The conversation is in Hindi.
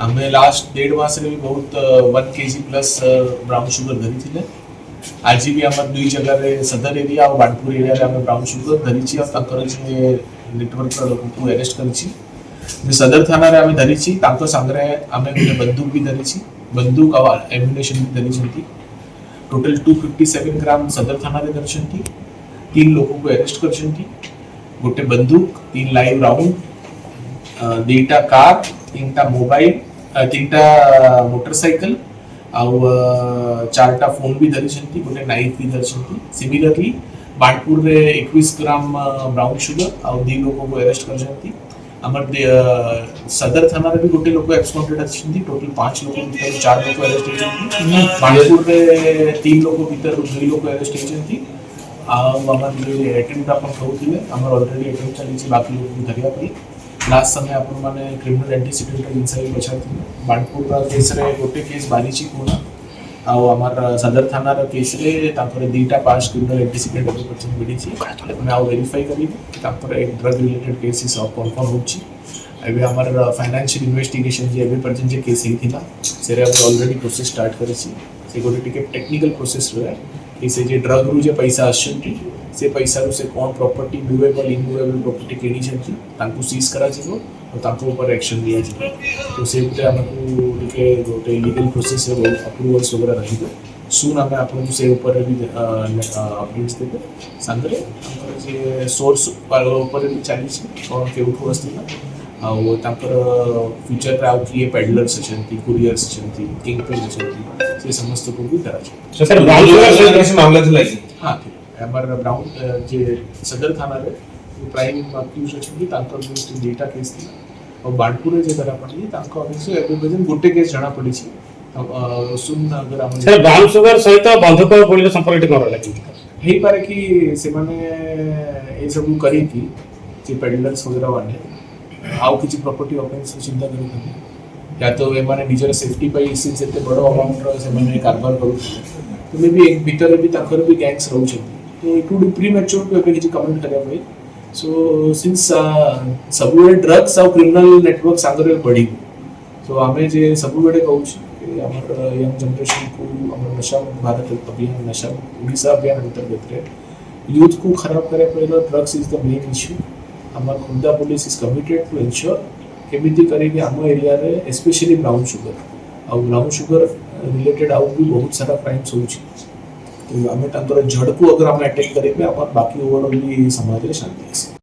आमे लास्ट 1.5 मास रे भी बहुत 1 kg प्लस ब्राउन शुगर धरी थिले। आज भी आम 2 जगह रे सदर एरिया और बानपुर एरिया रे आमे ब्राउन शुगर धरी और ताकर जे नेटवर्क लोक को अरेस्ट करिछि। जे सदर थाना रे आमे धरी ताको संगरे आमे गोटे बंदूक भी धरी, बंदूक और एम्युनिशन भी धरी। टोटल 257 ग्राम सदर थाना रे धरछंती। 3 लोगों को अरेस्ट करछंती। गोटे बंदूक, 3 लाइव राउंड, 2टा कार, 3टा मोबाइल, 3टा मोटरसाइकिल आउ 4टा फोन भी धरी, गोटे नाइफ भी धरी। सिमिलरली बानपुर रे 21 ग्राम ब्राउन शुगर आउ 2 लोगों को अरेस्ट करछंती। हमर सदर थाना रे भी गोटे लोग एक्सपोर्टेड अछि। टोटल 5 लोग भीतर 4 लोग अरेस्ट होइछंती। बानपुर रे 3 लोग भीतर 2 लोग अरेस्ट होइछंती। हमर जे अटेम्प्ट अपन कहउथिले हमर ऑलरेडी अटेम्प्ट चली बाकी लोग भी धरिया पड़ी। लास्ट समय अपन माने क्रिमिनल एंटीसिडेंटल इनसाइड बचाथिले। बानपुर रा केस रे गोटे केस बारीची कोना आउ हमर सदर थाना रा केस रे तापर 2टा पास क्रिमिनल एंटीसिडेंट पर्सन बिडिची। मैं आउ वेरीफाई करी तापर एक drug related cases of confirm होची। एबे हमर फाइनेंशियल इन्वेस्टिगेशन जे एबे पर्सन जे केस हिथिला सेरे अब ऑलरेडी प्रोसेस स्टार्ट करिछि। से गोटे टिके टेक्निकल प्रोसेस रे कि से जे ड्रग रु जे पैसा आछंती से पैसा रु से कोन प्रॉपर्टी मूवेबल इमूवेबल प्रॉपर्टी केनी छंती तांकु सीज करा जिवो और तांको ऊपर एक्शन लिया जिवो। तो से गुटे हमकु टिके गोटे लीगल प्रोसेस रे अप्रूवल्स वगैरह रहिबो। सून हमें आपन से ऊपर भी अपडेट्स देबे। संगरे हमर जे सोर्स ऊपर भी चली छी कोन के उठो असतिला आउ तांकर फ्यूचर रे आउ किए पेडलर्स छंती, कुरियर्स छंती, किंग पे छंती से समस्त को भी धरा छै। सर ब्राउन शुगर से कैसे मामला थिला कि हां हमर ब्राउन जे सदर थाना रे प्राइम अक्यूज छंती तांकर जो डेटा केस थी और बानपुर जे धरा पड़ी तांको अभिसे एबे गोटे केस जाना पड़ी छी। अब सुन अगर हम सर ब्राउन शुगर सहित बंधुक बोली संपर्क कर लागि हे पारे कि से माने ए सब करी थी जे पेडलर्स वगैरह वाले आउ किसी प्रॉपर्टी ऑफेंस चिंता करी या तो ए माने निजर सेफ्टी पाई इसी से बड़ अमाउंट रो से माने कारबार करू तो मे भी एक भीतर भी ताकर भी गैंग्स रहउ छथि। तो it would be premature to एबे किसी कमेंट करिया पई। सो सिंस सब ड्रग्स और क्रिमिनल नेटवर्क सागरे बढ़ी सो आमे जे सब बेडे कहू कि हमर यंग जनरेशन को हमर नशा मुक्त भारत अभियान नशा उड़ीसा अभियान अंतर्गत रे यूथ को खराब करे पहले drugs is the main issue. हमर खुदा police is committed to ensure केमिति करे कि हम एरिया रे स्पेशली ब्राउन शुगर रिलेटेड आउ भी बहुत सारा क्राइम्स होउची। तो हमें तांतर झड़को अगर हम अटैक करेंगे अपन बाकी ओवरऑल भी समाज रे शांति आसे।